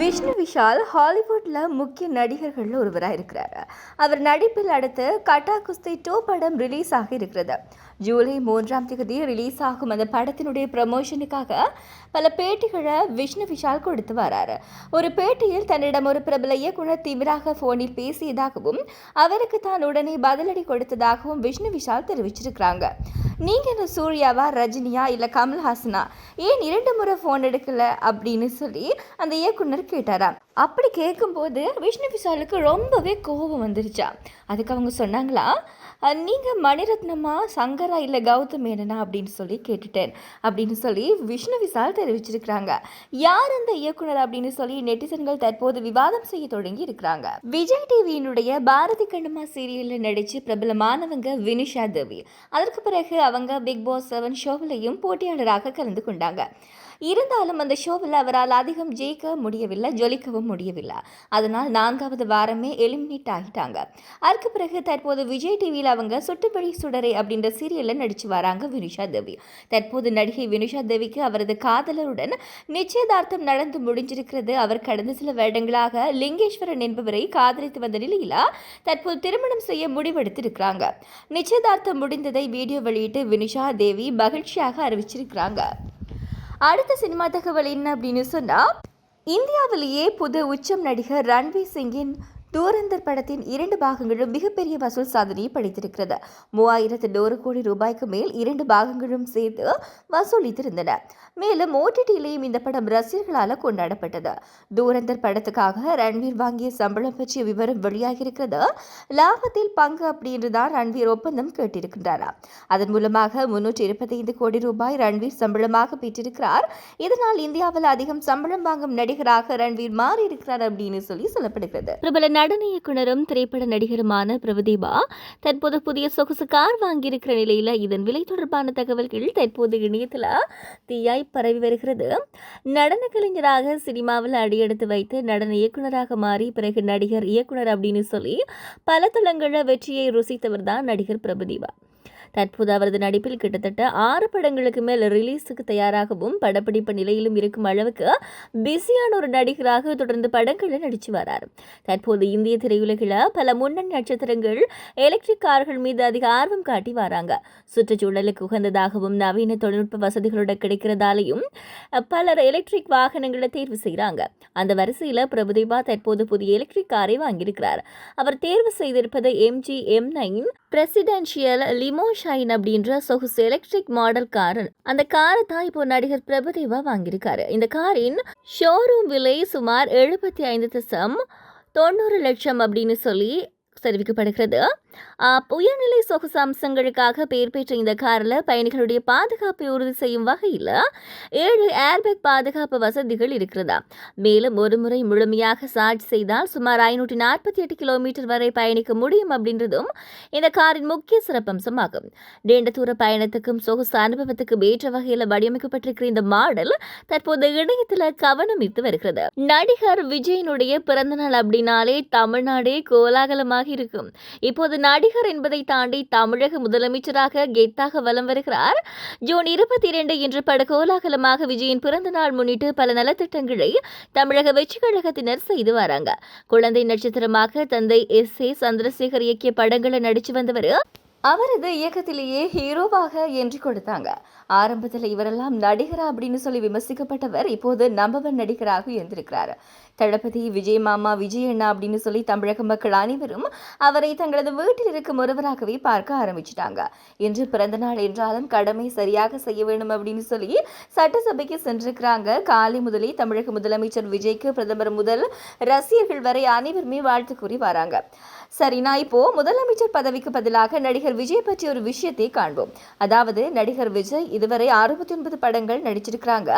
விஷ்ணு விஷால் ஹாலிவுட்ல முக்கிய நடிகர்கள் ஒருவராக இருக்கிறார். அவர் நடிப்பில் அடுத்து கட்டா குஸ்தி 2 படம் ரிலீஸ் ஆக இருக்கிறது. ஜூலை 3 ரிலீஸ் ஆகும் அந்த படத்தினுடைய ப்ரமோஷனுக்காக பல பேட்டிகளை விஷ்ணு விஷால் கொடுத்து வராரு. ஒரு பேட்டியில் தன்னிடம் ஒரு பிரபல இயக்குனர் தீவிராக போனில் பேசியதாகவும் அவருக்கு தான் உடனே பதிலடி கொடுத்ததாகவும் விஷ்ணு விஷால் தெரிவிச்சிருக்கிறாங்க. நீங்க என்ன சூர்யாவா, ரஜினியா இல்ல கமல்ஹாசனா, ஏன் 2 முறை போன் எடுக்கல அப்படின்னு சொல்லி அந்த இயக்குனர் கேட்டாராம். அப்படி கேட்கும்போது விஷ்ணு விஷாலுக்கு ரொம்பவே கோபம் வந்துருச்சா. அதுக்கு அவங்க சொன்னாங்களா, நீங்க மணிரத்னமா, சங்கரா இல்ல கௌதம் மேனனா அப்படின்னு சொல்லி கேட்டுட்டேன் அப்படின்னு சொல்லி விஷ்ணு விஷால் தெரிவிச்சிருக்கிறாங்க. யார் அந்த இயக்குனர் அப்படின்னு சொல்லி நெட்டிசன்கள் தற்போது விவாதம் செய்ய தொடங்கி இருக்கிறாங்க. விஜய் டிவியினுடைய பாரதி கண்ணம்மா சீரியல்ல நடிச்சு பிரபலமானவங்க வினிஷா தேவி. அதற்கு பிறகு அவங்க பிக் பாஸ் 7 ஷோவிலையும் போட்டியாளராக கலந்து கொண்டாங்க. இருந்தாலும் அந்த ஷோவில் அவரால் அதிகம் ஜெயிக்க முடியவில்லை, ஜொலிக்கவும் முடியவில்லை. அதனால் 4வது வாரமே எலிமினேட் ஆகிட்டாங்க. அதுக்கு பிறகு தற்போது விஜய் டிவியில் அவங்க சுட்டுப்படி சுடரை அப்படின்ற சீரியலில் நடிச்சு வராங்க வினிஷா தேவி. தற்போது நடிகை வினிஷா தேவிக்கு அவரது காதலருடன் நிச்சயதார்த்தம் நடந்து முடிஞ்சிருக்கிறது. அவர் கடந்த சில வருடங்களாக லிங்கேஸ்வரன் என்பவரை காதலித்து வந்த நிலையில் தற்போது திருமணம் செய்ய முடிவெடுத்திருக்கிறாங்க. நிச்சயதார்த்தம் முடிந்ததை வீடியோ வெளியிட்டு வினிஷா தேவி மகிழ்ச்சியாக அறிவிச்சிருக்கிறாங்க. அடுத்த சினிமா தகவல் என்ன அப்படின்னு சொன்னா, இந்தியாவிலேயே புது உச்சம் நடிகர் ரன்வீர் சிங்கின் தூரந்தர் படத்தின் 2 பாகங்களும் மிகப்பெரிய வசூல் சாதனையை படைத்திருக்கிறது. 3000 கோடி ரூபாய்க்கு மேல் 2 பாகங்களும் சேர்த்து வசூலித்திருந்தன. மேலும் ஓடிடியிலேயும் இந்த படம் ரசிகர்களால் கொண்டாடப்பட்டது. தூரந்தர் படத்துக்காக ரன்வீர் வாங்கிய சம்பளம் பற்றிய விவரம் வெளியாகியிருக்கிறது. லாபத்தில் பங்கு அப்படின்றதான் ரன்வீர் ஒப்பந்தம் கேட்டிருக்கின்றாரா. அதன் மூலமாக 325 கோடி ரூபாய் ரன்வீர் சம்பளமாக பெற்றிருக்கிறார். இதனால் இந்தியாவில் அதிகம் சம்பளம் வாங்கும் நடிகராக ரன்வீர் மாறியிருக்கிறார் அப்படின்னு சொல்லப்படுகிறது. பிரபல நடன இயக்குனரும் திரைப்பட நடிகருமான பிரபுதேவா தற்போது புதிய சொகுசு கார் வாங்கியிருக்கிற நிலையில் இதன் விலை தொடர்பான தகவல்கள் தற்போது இணையத்தில் தீயாய் பரவி வருகிறது. நடன கலைஞராக சினிமாவில் அடியெடுத்து வைத்து நடன இயக்குனராக மாறி பிறகு நடிகர், இயக்குனர் அப்படின்னு சொல்லி பல தளங்களில் வெற்றியை ருசித்தவர் தான் நடிகர் பிரபுதேவா. தற்போது அவரது நடிப்பில் கிட்டத்தட்ட 6 படங்களுக்கு மேல் ரிலீஸுக்கு தயாராகவும் படப்பிடிப்பு நிலையிலும் இருக்கும் அளவுக்கு பிஸியான ஒரு நடிகராக தொடர்ந்து படங்களில் நடித்து வரார். தற்போது இந்திய திரையுலகில் பல முன்னணி நட்சத்திரங்கள் எலக்ட்ரிக் கார்கள் மீது அதிக ஆர்வம் காட்டி வராங்க. சுற்றுச்சூழலுக்கு உகந்ததாகவும் நவீன தொழில்நுட்ப வசதிகளோட கிடைக்கிறதாலையும் பலர் எலக்ட்ரிக் வாகனங்களை தேர்வு செய்கிறாங்க. அந்த வரிசையில் பிரபுதேவா தற்போது புதிய எலக்ட்ரிக் காரை வாங்கியிருக்கிறார். அவர் தேர்வு செய்திருப்பது MG M9 பிரசிடென்ஷியல் லிமோ ஷைன் அப்படின்ற சொகுசு எலக்ட்ரிக் மாடல் கார். அந்த காரை தான் இப்போ நடிகர் பிரபுதேவா வாங்கியிருக்காரு. இந்த காரின் ஷோரூம் விலை சுமார் 75.90 லட்சம் அப்படின்னு சொல்லி தெரிவிக்கப்படுகிறது. உயர்நிலை சொகுசு அம்சங்களுக்காக பெயர் பெற்ற இந்த காரில் பயணிகளுடைய பாதுகாப்பை உறுதி செய்யும் வகையில் 7 ஏர்பேக் பாதுகாப்பு வசதிகள் இருக்கிறதா. மேலும் ஒரு முறை முழுமையாக சார்ஜ் செய்தால் சுமார் 548 கிலோமீட்டர் வரை பயணிக்க முடியும் அப்படின்றதும் இந்த காரின் முக்கிய சிறப்பம்சமாகும். நீண்ட தூர பயணத்துக்கும் சொகுசு அனுபவத்துக்கும் ஏற்ற வகையில் வடிவமைக்கப்பட்டிருக்கிற இந்த மாடல் தற்போது இணையத்தில் கவனம் ஈர்த்து வருகிறது. நடிகர் விஜயனுடைய பிறந்தநாள் அப்படின்னாலே தமிழ்நாடே கோலாகலமாக இருக்கும். இப்போது நடிகர் என்பதை தாண்டி தமிழக முதலமைச்சராக கெத்தாக வலம் வருகிறார். ஜூன் 22 இன்று படுகோலாகலமாக விஜயின் பிறந்த நாள் முன்னிட்டு பல நலத்திட்டங்களை தமிழக வெற்றி கழகத்தினர் செய்து வராங்க. குழந்தை நட்சத்திரமாக தந்தை SA சந்திரசேகர் இயக்கிய படங்களை நடிச்சு வந்தவர் அவரது இயக்கத்திலேயே ஹீரோவாக என்று கொடுத்தாங்க. ஆரம்பத்தில் இவரெல்லாம் நடிகரா அப்படின்னு சொல்லி விமர்சிக்கப்பட்டவர் இப்போது நம்பர் நடிகராக இருந்திருக்கிறார். தளபதி, விஜய் மாமா, விஜய் அண்ணா அப்படின்னு சொல்லி தமிழக மக்கள் அனைவரும் அவரை தங்களது வீட்டில் இருக்கும் ஒருவராகவே பார்க்க ஆரம்பிச்சிட்டாங்க. இன்று பிறந்த நாள் என்றாலும் கடமை சரியாக செய்ய வேண்டும் அப்படின்னு சொல்லி சட்டசபைக்கு சென்றிருக்கிறாங்க. காலை முதலே தமிழக முதலமைச்சர் விஜய்க்கு பிரதமர் முதல் ரசிகர்கள் வரை அனைவருமே வாழ்த்து கூறி வராங்க. சரி, நான் இப்போ முதலமைச்சர் பதவிக்கு பதிலாக நடிகர் விஜய் பற்றி ஒரு விஷயத்தை காண்போம். அதாவது நடிகர் விஜய் இதுவரை 69 படங்கள் நடிச்சிருக்கிறாங்க.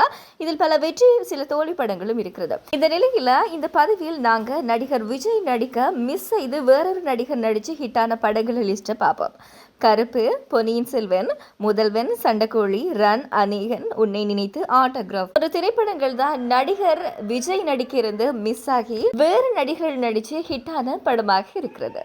இதில் பல வெற்றி, சில தோல்வி படங்களும் இருக்கிறது. இந்த நிலையில இந்த பதவியில் நாங்க நடிகர் விஜய் நடிக்க மிஸ் செய்து வேறொரு நடிகர் நடிச்சு ஹிட்டான படங்களை லிஸ்ட பார்ப்போம். கருப்பு, பொன்னியின் செல்வன், முதல்வன், சண்டக்கோழி, ரன், அநேகன், உன்னை நினைத்து, ஆட்டோகிராஃப் ஒரு திரைப்படங்கள் தான் நடிகர் விஜய் நடிக்க இருந்து மிஸ் ஆகி வேறு நடிகர்கள் நடிச்சு ஹிட்டான படமாக இருக்கிறது.